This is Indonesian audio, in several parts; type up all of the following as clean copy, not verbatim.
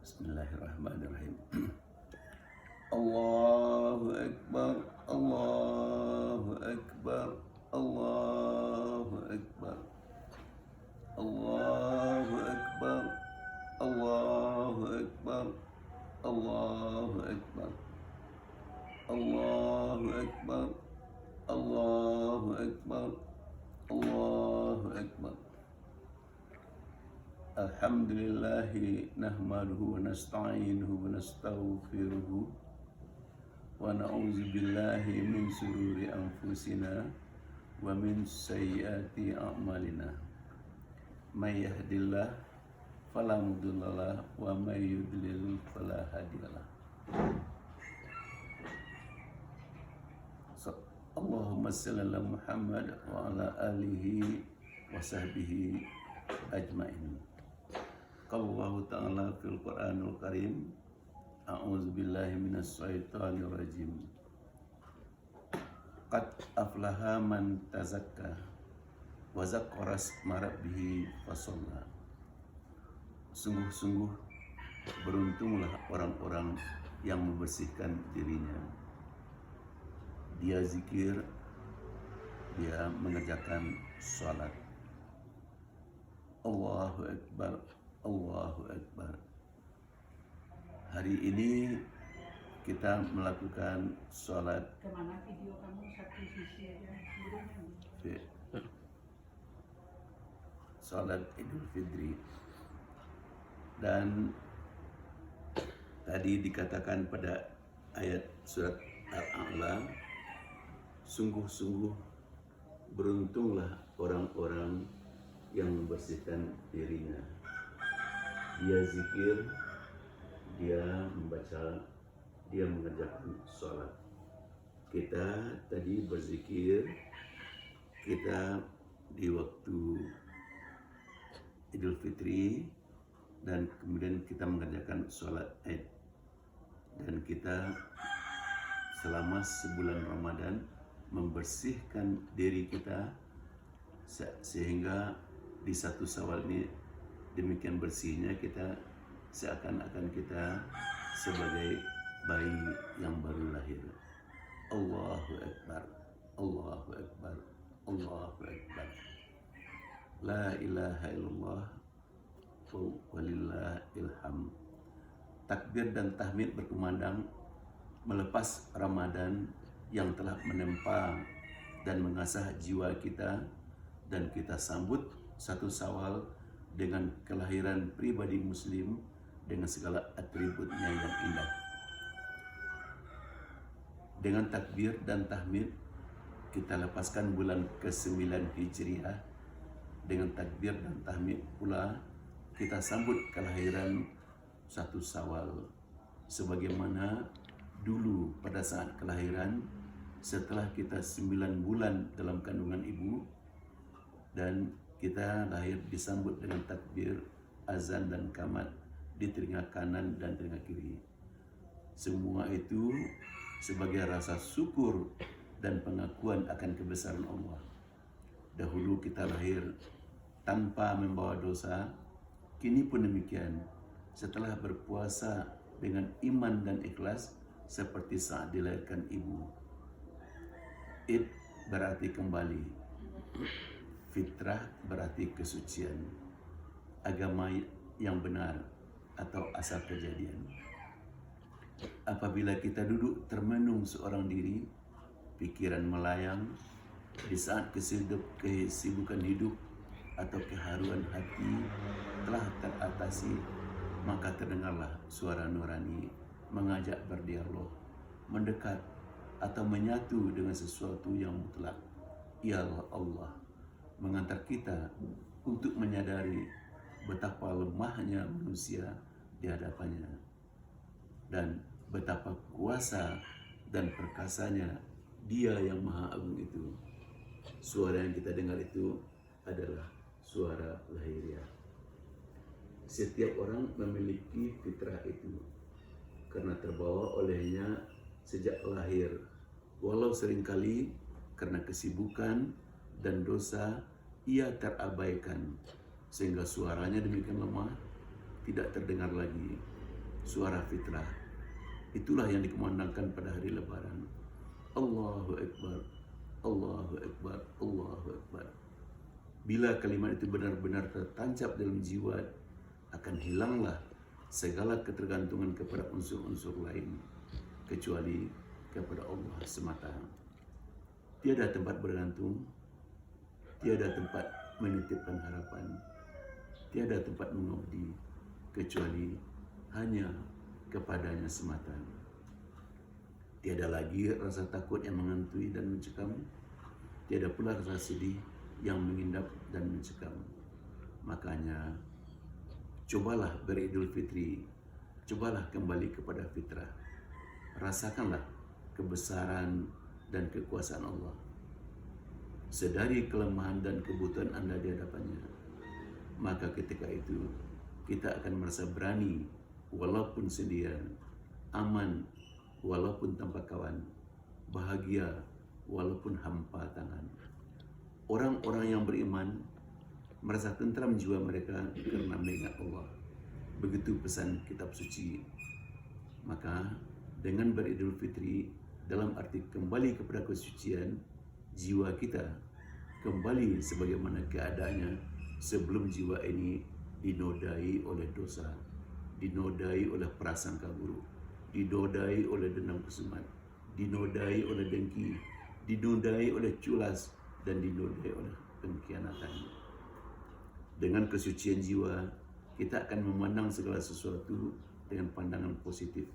Bismillahirrahmanirrahim. Allahu Akbar, Allahu Akbar, Allahu Akbar, Allahu Akbar, Allahu Akbar, Allahu Akbar, Allahu Akbar, Allahu Akbar, Allahu Akbar. Alhamdulillahi nahmaduhu wa nasta'inuhu wa nastaghfiruhu wa na'udzu billahi min shururi anfusina wa min sayyiati a'malina. May yahdihillahu fala mudhillalah wa may yudlil fala hadiyalah. Allahumma shalli ala Muhammad wa ala alihi wa sahbihi ajmain. Qala ta'ala fil Qur'anil Karim, a'udzu billahi minasy syaithanir rajim. Qad aflaha man tazakka wa zakara isma rabbih fasalla. Sungguh-sungguh beruntunglah orang-orang yang membersihkan dirinya. Dia zikir, dia mengerjakan salat. Allahu Akbar, Allahu Akbar. Hari ini kita melakukan sholat. Kemana video kamu satu sisi aja? Sholat Idul Fitri. Dan tadi dikatakan pada ayat surat Al-A'la, sungguh-sungguh beruntunglah orang-orang yang membersihkan dirinya. Dia zikir, dia membaca, dia mengerjakan sholat. Kita tadi berzikir, kita di waktu Idul Fitri, dan kemudian kita mengerjakan sholat Id. Dan kita selama sebulan Ramadan membersihkan diri kita sehingga di satu Syawal ini demikian bersihnya kita seakan-akan kita sebagai bayi yang baru lahir. Allahu Akbar, Allahu Akbar, Allahu Akbar. La ilaha illallah walillahil hamd. Takbir dan tahmid berkumandang melepas Ramadan yang telah menempa dan mengasah jiwa kita, dan kita sambut satu Syawal dengan kelahiran pribadi muslim dengan segala atributnya yang indah. Dengan takbir dan tahmid kita lepaskan bulan ke-9 Hijriah. Dengan takbir dan tahmid pula kita sambut kelahiran satu Syawal, sebagaimana dulu pada saat kelahiran, setelah kita 9 bulan dalam kandungan ibu dan kita lahir disambut dengan takbir, azan dan qamat di telinga kanan dan telinga kiri. Semua itu sebagai rasa syukur dan pengakuan akan kebesaran Allah. Dahulu kita lahir tanpa membawa dosa, kini pun demikian. Setelah berpuasa dengan iman dan ikhlas seperti saat dilahirkan ibu. Id berarti kembali, fitrah berarti kesucian, agama yang benar atau asal kejadian. Apabila kita duduk termenung seorang diri, pikiran melayang, di saat kesibukan hidup atau keharuan hati telah teratasi, maka terdengarlah suara nurani mengajak berdialog, mendekat atau menyatu dengan sesuatu yang mutlak. Ialah Allah mengantar kita untuk menyadari betapa lemahnya manusia di hadapannya dan betapa kuasa dan perkasanya Dia yang Maha Agung itu. Suara yang kita dengar itu adalah suara lahiriah. Setiap orang memiliki fitrah itu karena terbawa olehnya sejak lahir, walau seringkali karena kesibukan dan dosa ia terabaikan sehingga suaranya demikian lemah tidak terdengar lagi. suara fitrah. Itulah yang dikumandangkan pada hari Lebaran. Allahu Akbar, Allahu Akbar, Allahu Akbar. Bila kalimat itu benar-benar tertancap dalam jiwa, akan hilanglah segala ketergantungan kepada unsur-unsur lain kecuali kepada Allah semata. Tiada tempat bergantung, tiada tempat menitipkan harapan, tiada tempat mengabdi kecuali hanya kepadanya semata. Tiada lagi rasa takut yang menghantui dan mencekam, tiada pula rasa sedih yang mengindap dan mencekam. Makanya cobalah beridul fitri, cobalah kembali kepada fitrah. Rasakanlah kebesaran dan kekuasaan Allah. Sedari kelemahan dan kebutuhan Anda di hadapannya, maka ketika itu kita akan merasa berani walaupun sendirian, aman walaupun tanpa kawan, bahagia walaupun hampa tangan. Orang-orang yang beriman merasa tentram jiwa mereka karena mengingat Allah. Begitu pesan kitab suci. Maka dengan beridul fitri dalam arti kembali kepada kesucian, jiwa kita kembali sebagaimana keadaannya sebelum jiwa ini dinodai oleh dosa, dinodai oleh prasangka buruk, dinodai oleh dendam kesumat, dinodai oleh dengki, dinodai oleh culas, dan dinodai oleh pengkhianatan. Dengan kesucian jiwa, kita akan memandang segala sesuatu dengan pandangan positif.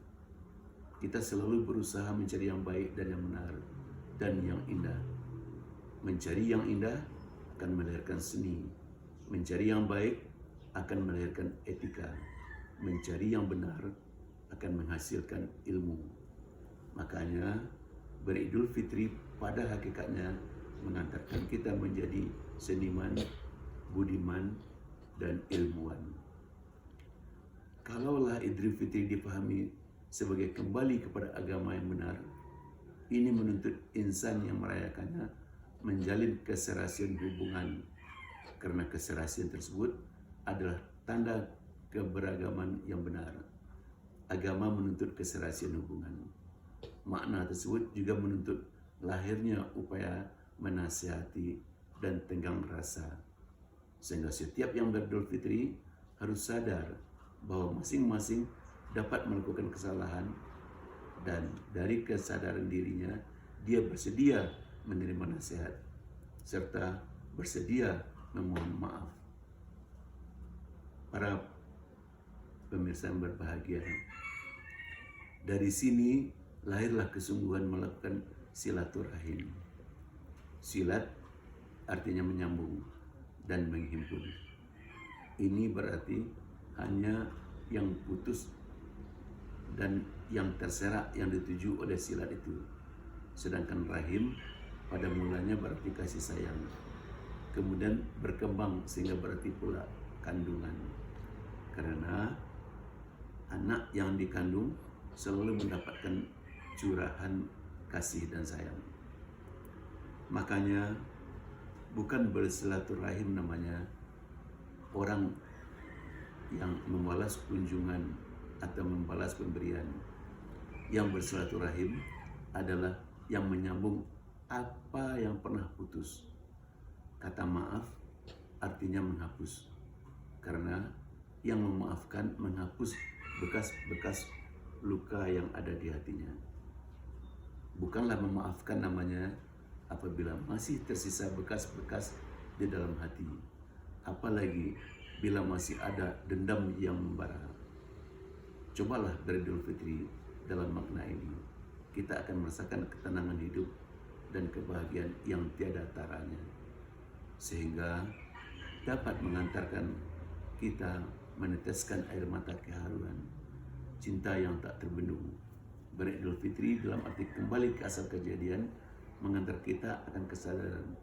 Kita selalu berusaha mencari yang baik dan yang benar dan yang indah. Mencari yang indah akan melahirkan seni. Mencari yang baik akan melahirkan etika. Mencari yang benar akan menghasilkan ilmu. Makanya beridul fitri pada hakikatnya mengantarkan kita menjadi seniman, budiman, dan ilmuwan. Kalaulah Idul Fitri dipahami sebagai kembali kepada agama yang benar, ini menuntut insan yang merayakannya menjalin keserasian hubungan, karena keserasian tersebut adalah tanda keberagaman yang benar. Agama menuntut keserasian hubungan. Makna tersebut juga menuntut lahirnya upaya menasihati dan tenggang rasa, sehingga setiap yang beridul fitri harus sadar bahwa masing-masing dapat melakukan kesalahan, dan dari kesadaran dirinya dia bersedia menerima nasihat serta bersedia memohon maaf. Para pemirsa yang berbahagia, dari sini lahirlah kesungguhan melakukan silaturahim. Silat artinya menyambung dan menghimpun. Ini berarti hanya yang putus dan yang terserak yang dituju oleh silat itu. Sedangkan rahim pada mulanya berarti kasih sayang, kemudian berkembang sehingga berarti pula kandungan. Karena anak yang dikandung selalu mendapatkan curahan kasih dan sayang. Makanya bukan bersilaturahim namanya orang yang membalas kunjungan atau membalas pemberian. Yang bersilaturahim adalah yang menyambung apa yang pernah putus. Kata maaf artinya menghapus, karena yang memaafkan menghapus bekas-bekas luka yang ada di hatinya. Bukanlah memaafkan namanya apabila masih tersisa bekas-bekas di dalam hati, apalagi bila masih ada dendam yang membara. Cobalah beridul fitri dalam makna ini, kita akan merasakan ketenangan hidup dan kebahagiaan yang tiada taranya, sehingga dapat mengantarkan kita meneteskan air mata keharuan, cinta yang tak terbendung. Beridul fitri dalam arti kembali ke asal kejadian mengantar kita akan kesadaran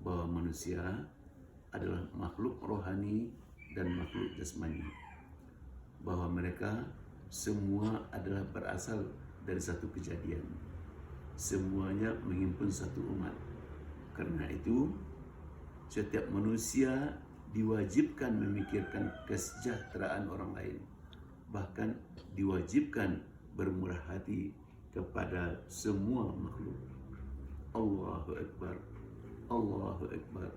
bahwa manusia adalah makhluk rohani dan makhluk jasmani, bahwa mereka semua adalah berasal dari satu kejadian, semuanya menghimpun satu umat. Karena itu setiap manusia diwajibkan memikirkan kesejahteraan orang lain, bahkan diwajibkan bermurah hati kepada semua makhluk. Allahu Akbar, Allahu Akbar,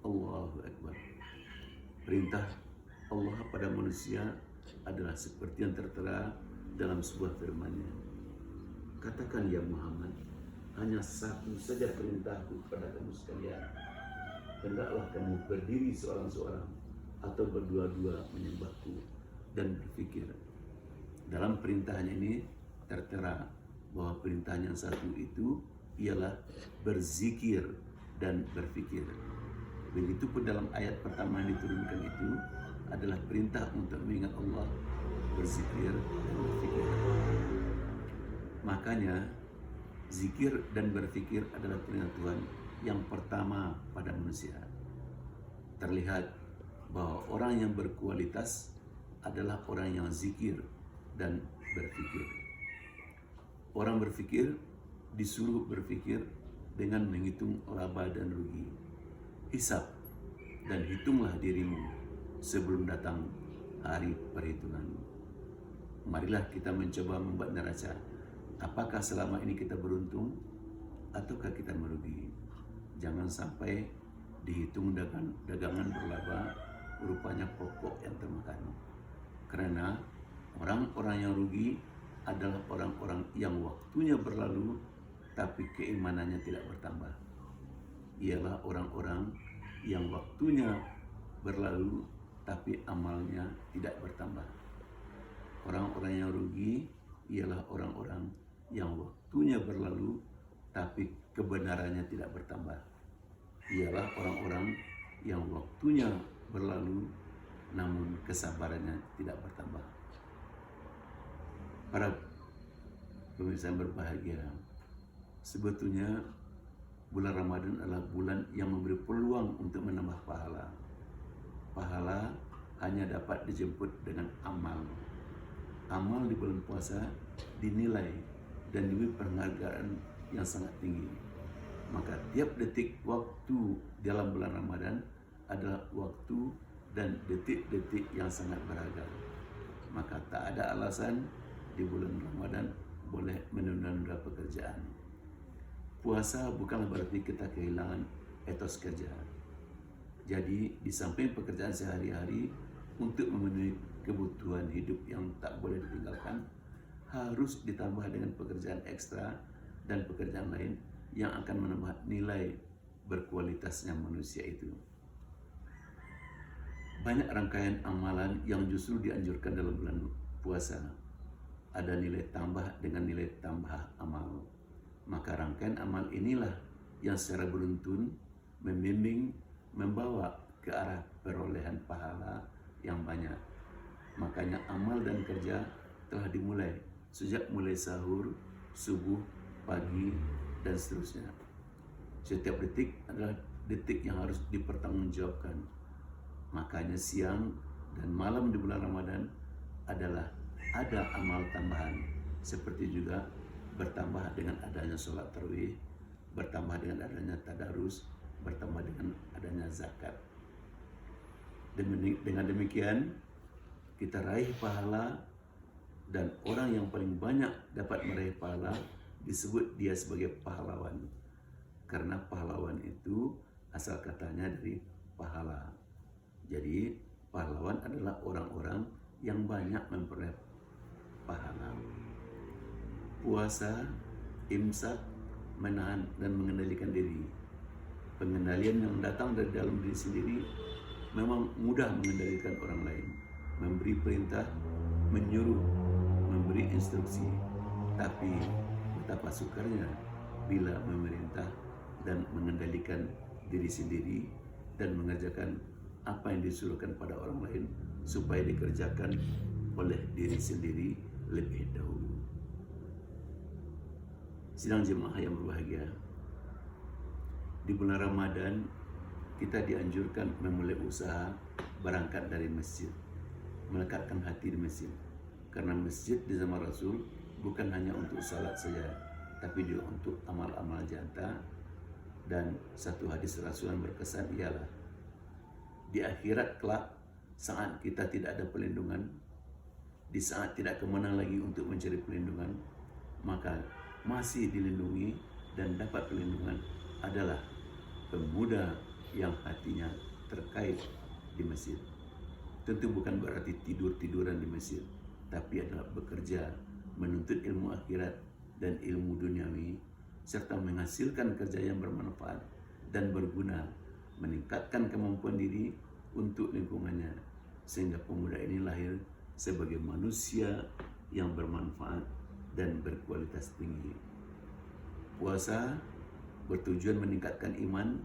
Allahu Akbar. Perintah Allah pada manusia adalah seperti yang tertera dalam sebuah firman-Nya. Katakan ya Muhammad, hanya satu saja perintahku kepada kamu sekalian. Hendaklah kamu berdiri seorang-seorang atau berdua-dua menyembahku dan berfikir. Dalam perintahnya ini tertera bahwa perintah yang satu itu ialah berzikir dan berfikir. Begitupun dalam ayat pertama yang diturunkan itu adalah perintah untuk mengingat Allah, berzikir dan berfikir. Makanya zikir dan berfikir adalah perintah Tuhan yang pertama pada manusia. Terlihat bahwa orang yang berkualitas adalah orang yang zikir dan berfikir. Orang berfikir disuruh berfikir dengan menghitung laba dan rugi. Hisab dan hitunglah dirimu sebelum datang hari perhitungan. Marilah kita mencoba membuat neraca. Apakah selama ini kita beruntung ataukah kita merugi? Jangan sampai dihitung dagangan berlaba rupanya pokok yang termakan. Karena orang-orang yang rugi adalah orang-orang yang waktunya berlalu tapi keimanannya tidak bertambah. Ialah orang-orang yang waktunya berlalu tapi amalnya tidak bertambah. Orang-orang yang rugi ialah orang-orang yang waktunya berlalu tapi kebenarannya tidak bertambah. Ialah orang-orang yang waktunya berlalu namun kesabarannya tidak bertambah. Para pemirsa yang berbahagia, sebetulnya bulan Ramadan adalah bulan yang memberi peluang untuk menambah pahala. Pahala hanya dapat dijemput dengan amal. Amal di bulan puasa dinilai dan diberi penghargaan yang sangat tinggi. Maka tiap detik waktu dalam bulan Ramadan adalah waktu dan detik-detik yang sangat berharga. Maka tak ada alasan di bulan Ramadan boleh menunda-nunda pekerjaan. Puasa bukanlah berarti kita kehilangan etos kerja. Jadi di samping pekerjaan sehari-hari untuk memenuhi kebutuhan hidup yang tak boleh ditinggalkan, harus ditambah dengan pekerjaan ekstra dan pekerjaan lain yang akan menambah nilai berkualitasnya manusia itu. Banyak rangkaian amalan yang justru dianjurkan dalam bulan puasa. Ada nilai tambah dengan nilai tambah amal. Maka rangkaian amal inilah yang secara beruntun membimbing, membawa ke arah perolehan pahala yang banyak. Makanya amal dan kerja telah dimulai sejak mulai sahur, subuh, pagi, dan seterusnya. Setiap detik adalah detik yang harus dipertanggungjawabkan. Makanya siang dan malam di bulan Ramadan adalah ada amal tambahan, seperti juga bertambah dengan adanya sholat tarawih, bertambah dengan adanya tadarus, bertambah dengan adanya zakat. Dengan demikian kita raih pahala, dan orang yang paling banyak dapat meraih pahala disebut dia sebagai pahlawan. Karena pahlawan itu asal katanya dari pahala. Jadi pahlawan adalah orang-orang yang banyak memperoleh pahala. Puasa, imsak, menahan dan mengendalikan diri. Pengendalian yang datang dari dalam diri sendiri memang mudah mengendalikan orang lain. Memberi perintah, menyuruh, memberi instruksi. Tapi betapa sukarnya bila memerintah dan mengendalikan diri sendiri dan mengerjakan apa yang disuruhkan pada orang lain supaya dikerjakan oleh diri sendiri lebih dahulu. Sidang jemaah yang berbahagia, di bulan Ramadan kita dianjurkan memulai usaha berangkat dari masjid, melekatkan hati di masjid. Karena masjid di zaman Rasul bukan hanya untuk salat saja, tapi juga untuk amal-amal janta. Dan satu hadis Rasul yang berkesan ialah, di akhirat kelak saat kita tidak ada perlindungan, di saat tidak kemana lagi untuk mencari perlindungan, maka masih dilindungi dan dapat perlindungan adalah pemuda yang hatinya terkait di Mesir. Tentu bukan berarti tidur-tiduran di Mesir, tapi adalah bekerja, menuntut ilmu akhirat dan ilmu duniawi, serta menghasilkan kerja yang bermanfaat dan berguna, meningkatkan kemampuan diri untuk lingkungannya, sehingga pemuda ini lahir sebagai manusia yang bermanfaat dan berkualitas tinggi. Puasa bertujuan meningkatkan iman,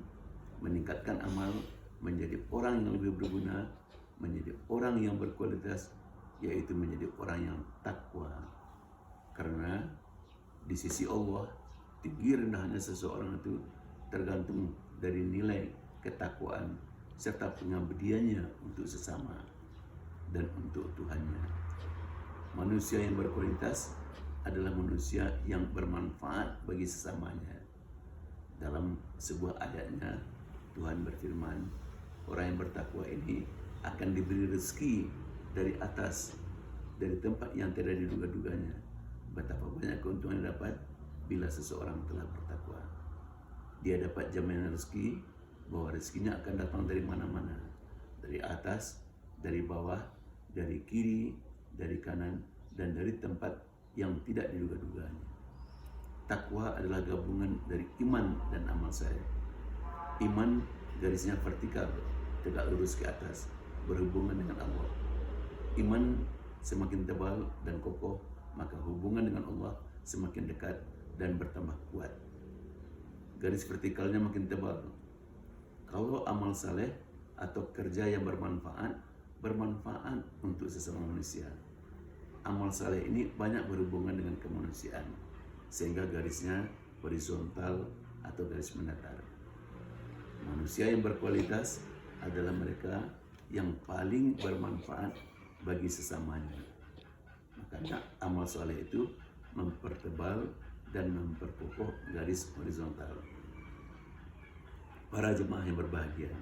meningkatkan amal, menjadi orang yang lebih berguna, menjadi orang yang berkualitas, yaitu menjadi orang yang takwa. Karena di sisi Allah, tinggi rendahnya seseorang itu tergantung dari nilai ketakwaan serta pengabdiannya untuk sesama dan untuk Tuhannya. Manusia yang berkualitas adalah manusia yang bermanfaat bagi sesamanya. Dalam sebuah ayatnya, Tuhan berfirman, orang yang bertakwa ini akan diberi rezeki dari atas, dari tempat yang tidak diduga-duganya. Betapa banyak keuntungan yang dapat bila seseorang telah bertakwa. Dia dapat jaminan rezeki, bahwa rezekinya akan datang dari mana-mana, dari atas, dari bawah, dari kiri, dari kanan, dan dari tempat yang tidak diduga-duganya. Takwa adalah gabungan dari iman dan amal saleh. Iman garisnya vertikal, tegak lurus ke atas, berhubungan dengan Allah. Iman semakin tebal dan kokoh, maka hubungan dengan Allah semakin dekat dan bertambah kuat. Garis vertikalnya makin tebal. Kalau amal saleh atau kerja yang bermanfaat untuk sesama manusia. Amal saleh ini banyak berhubungan dengan kemanusiaan, sehingga garisnya horizontal atau garis mendatar. Manusia yang berkualitas adalah mereka yang paling bermanfaat bagi sesamanya. Makanya amal saleh itu mempertebal dan memperkokoh garis horizontal. Para jemaah yang berbahagia,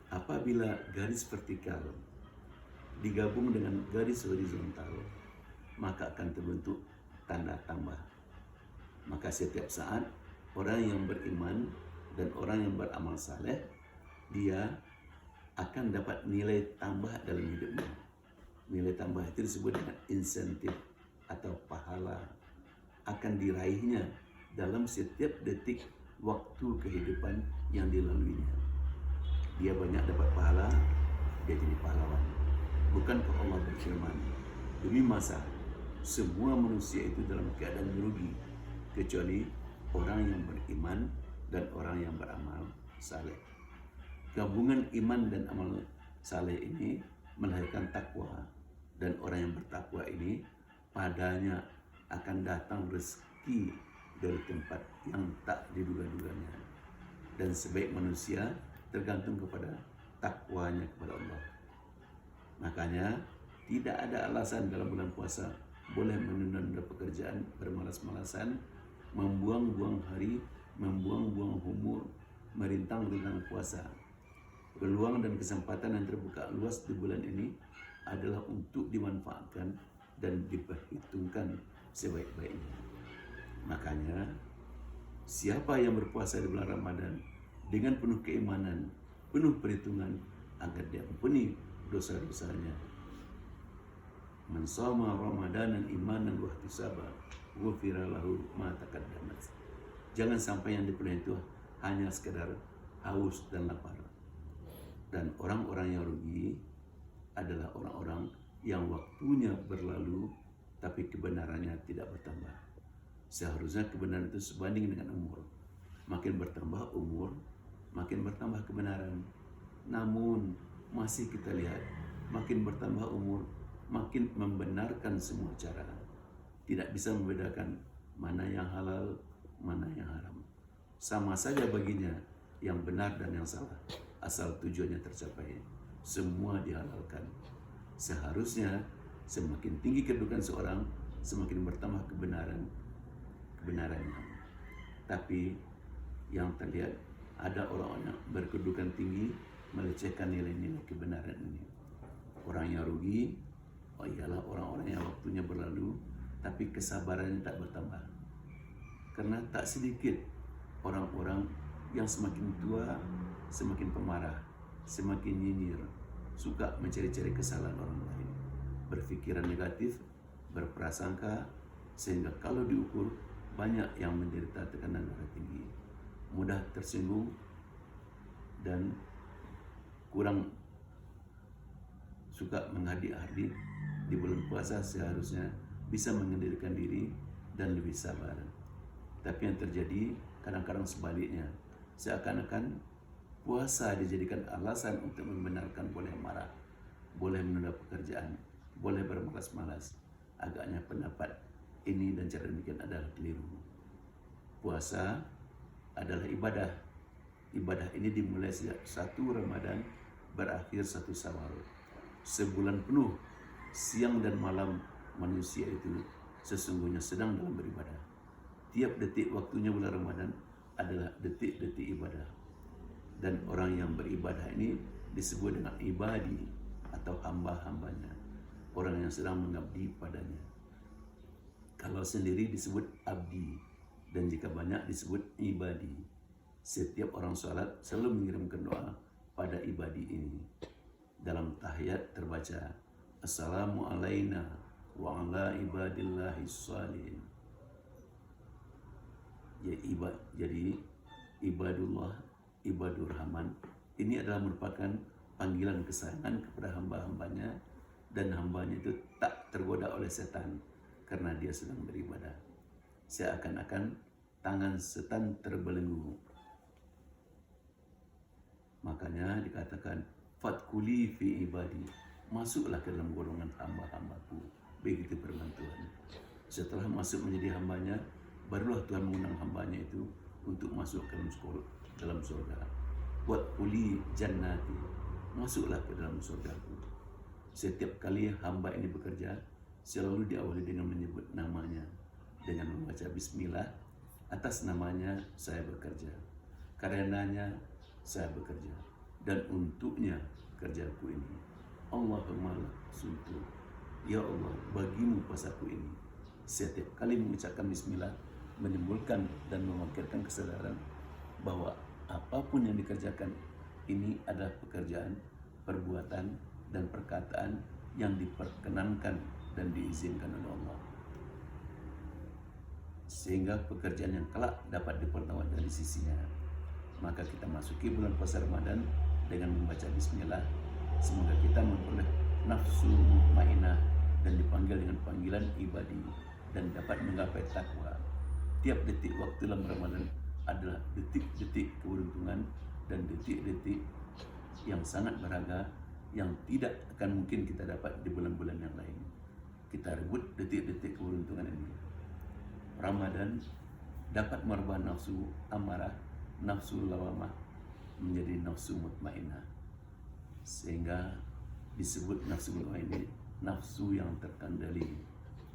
apabila garis vertikal digabung dengan garis horizontal, maka akan terbentuk tanda tambah. Maka setiap saat orang yang beriman dan orang yang beramal saleh, dia akan dapat nilai tambah dalam hidupnya. Nilai tambah itu disebut dengan insentif atau pahala, akan diraihnya dalam setiap detik waktu kehidupan yang dilaluinya. Dia banyak dapat pahala, dia jadi pahlawan. Bukankah Allah berfirman, demi masa semua manusia itu dalam keadaan merugi, kecuali orang yang beriman dan orang yang beramal saleh. Gabungan iman dan amal saleh ini melahirkan takwa, dan orang yang bertakwa ini padanya akan datang rezeki dari tempat yang tak diduga-duganya. Dan sebaik manusia tergantung kepada takwanya kepada Allah. Makanya tidak ada alasan dalam bulan puasa boleh menunda pekerjaan, bermalas-malasan, membuang-buang hari, membuang-buang umur, merintang-rintang puasa. Peluang dan kesempatan yang terbuka luas di bulan ini adalah untuk dimanfaatkan dan diperhitungkan sebaik-baiknya. Makanya siapa yang berpuasa di bulan Ramadan dengan penuh keimanan, penuh perhitungan agar diampuni dosa-dosanya. Man shoma Ramadanan imanan wa ihtisaban ghufira lahu ma taqaddamat. Jangan sampai yang dipenuhi itu hanya sekedar haus dan lapar. Dan orang-orang yang rugi adalah orang-orang yang waktunya berlalu tapi kebenarannya tidak bertambah. Seharusnya kebenaran itu sebanding dengan umur. Makin bertambah umur, makin bertambah kebenaran. Namun masih kita lihat makin bertambah umur, makin membenarkan semua cara. Tidak bisa membedakan mana yang halal, mana yang haram. Sama saja baginya yang benar dan yang salah, asal tujuannya tercapai. Semua dihalalkan. Seharusnya semakin tinggi kedudukan seorang, semakin bertambah kebenarannya. Tapi yang terlihat ada orang-orang berkedudukan tinggi melecehkan nilai-nilai kebenaran ini. Orang yang rugi ialah orang-orang yang waktunya berlalu tapi kesabarannya tak bertambah. Karena tak sedikit orang-orang yang semakin tua semakin pemarah, semakin nyinyir, suka mencari-cari kesalahan orang lain, berpikiran negatif, berprasangka, sehingga kalau diukur banyak yang menderita tekanan darah tinggi, mudah tersinggung, dan kurang suka menghadi-hadi. Di bulan puasa seharusnya bisa mengendalikan diri dan lebih sabar. Tapi yang terjadi kadang-kadang sebaliknya, seakan-akan puasa dijadikan alasan untuk membenarkan boleh marah, boleh menunda pekerjaan, boleh bermalas-malas. Agaknya pendapat ini dan cara demikian adalah keliru. Puasa adalah ibadah. Ibadah ini dimulai sejak 1 Ramadan berakhir 1 Syawal. Sebulan penuh, siang dan malam manusia itu sesungguhnya sedang dalam beribadah. Tiap detik waktunya bulan Ramadan adalah detik-detik ibadah. Dan orang yang beribadah ini disebut dengan ibadi atau hamba-hambanya, orang yang sedang mengabdi padanya. Kalau sendiri disebut abdi, dan jika banyak disebut ibadi. Setiap orang sholat selalu mengirimkan doa pada ibadi ini. Dalam tahiyat terbaca, Assalamu alayna wa ala ibadillahi shalihin. Jadi ibadullah, ibadur rahman ini adalah merupakan panggilan kesayangan kepada hamba-hambanya, dan hambanya itu tak tergoda oleh setan karena dia sedang beribadah. Seakan-akan tangan setan terbelenggu. Makanya dikatakan fatkuli fi ibadi, masuklah ke dalam golongan hamba-hambaku. Begitu firman Tuhan. Setelah masuk menjadi hambanya, barulah Tuhan mengundang hambanya itu untuk masuk ke dalam surga. Wadkhuli jannati, masuklah ke dalam surgaku. Setiap kali hamba ini bekerja, selalu diawali dengan menyebut namanya, dengan membaca bismillah. Atas namanya saya bekerja, karenanya saya bekerja, dan untuknya kerjaku ini. Allahumma suntu, ya Allah, bagimu puasaku ini. Setiap kali mengucapkan bismillah menimbulkan dan membangkitkan kesadaran bahwa apapun yang dikerjakan ini adalah pekerjaan, perbuatan, dan perkataan yang diperkenankan dan diizinkan oleh Allah, sehingga pekerjaan yang kelak dapat dipertanggungjawabkan di sisinya. Maka kita masuki bulan puasa Ramadan dengan membaca bismillah. Semoga kita memperoleh nafsu mutmainah dan dipanggil dengan panggilan ibadi dan dapat menggapai takwa. Tiap detik waktu dalam Ramadan adalah detik-detik keberuntungan dan detik-detik yang sangat berharga yang tidak akan mungkin kita dapat di bulan-bulan yang lain. Kita rebut detik-detik keberuntungan ini. Ramadan dapat merubah nafsu amarah, nafsu lawamah menjadi nafsu mutmainah, sehingga disebut nafsu mutmainah, nafsu yang terkendali,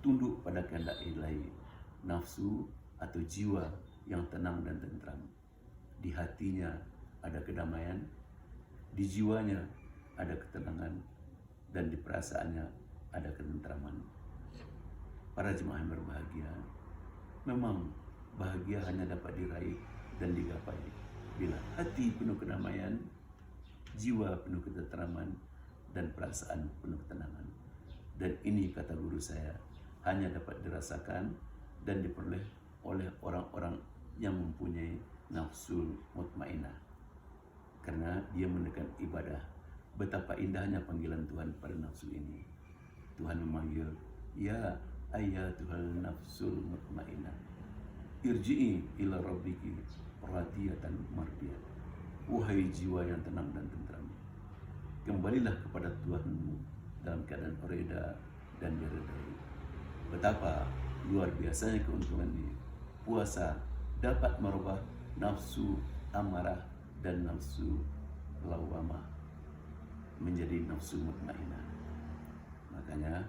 tunduk pada kehendak ilahi, nafsu atau jiwa yang tenang dan tentram. Di hatinya ada kedamaian, di jiwanya ada ketenangan, dan di perasaannya ada ketentraman. Para jemaah yang berbahagia, memang bahagia hanya dapat diraih dan digapai bila hati penuh kedamaian, jiwa penuh ketentraman, dan perasaan penuh ketenangan. Dan ini, kata guru saya, hanya dapat dirasakan dan diperoleh oleh orang-orang yang mempunyai nafsu mutmainah, karena dia menekan ibadah. Betapa indahnya panggilan Tuhan pada nafsu ini. Tuhan memanggil, ya ayyatuhal nafsul mutmainah, irji'i ila rabbiki radiyatan mardiyah. Wahai jiwa yang tenang dan tentram, kembalilah kepada Tuhanmu dalam keadaan reda dan diredai. Betapa luar biasanya keuntungan ini. Puasa dapat merubah nafsu amarah dan nafsu lawamah menjadi nafsu mutmainah. Makanya,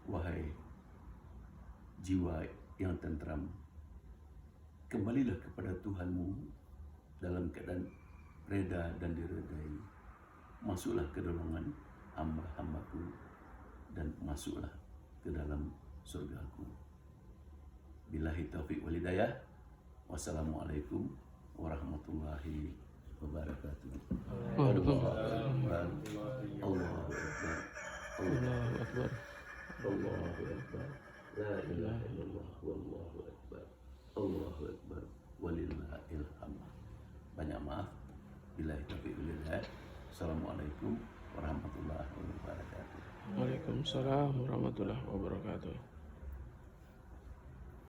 wahai jiwa yang tentram, kembalilah kepada Tuhanmu dalam keadaan reda dan diredai. Masuklah ke golongan hamba-hambaku dan masuklah ke dalam surgaku. Billahi taufiq wal hidayah. Wassalamualaikum warahmatullahi wabarakatuh. Allahu Akbar. Allahu Akbar. Allahu Akbar. Allahu Akbar. La ilaha illallah wallahu akbar. Allahu Akbar walillahil hamd. Banyak maaf. Billahi taufiq wal hidayah. Assalamualaikum warahmatullahi wabarakatuh. Waalaikumsalam warahmatullahi wabarakatuh.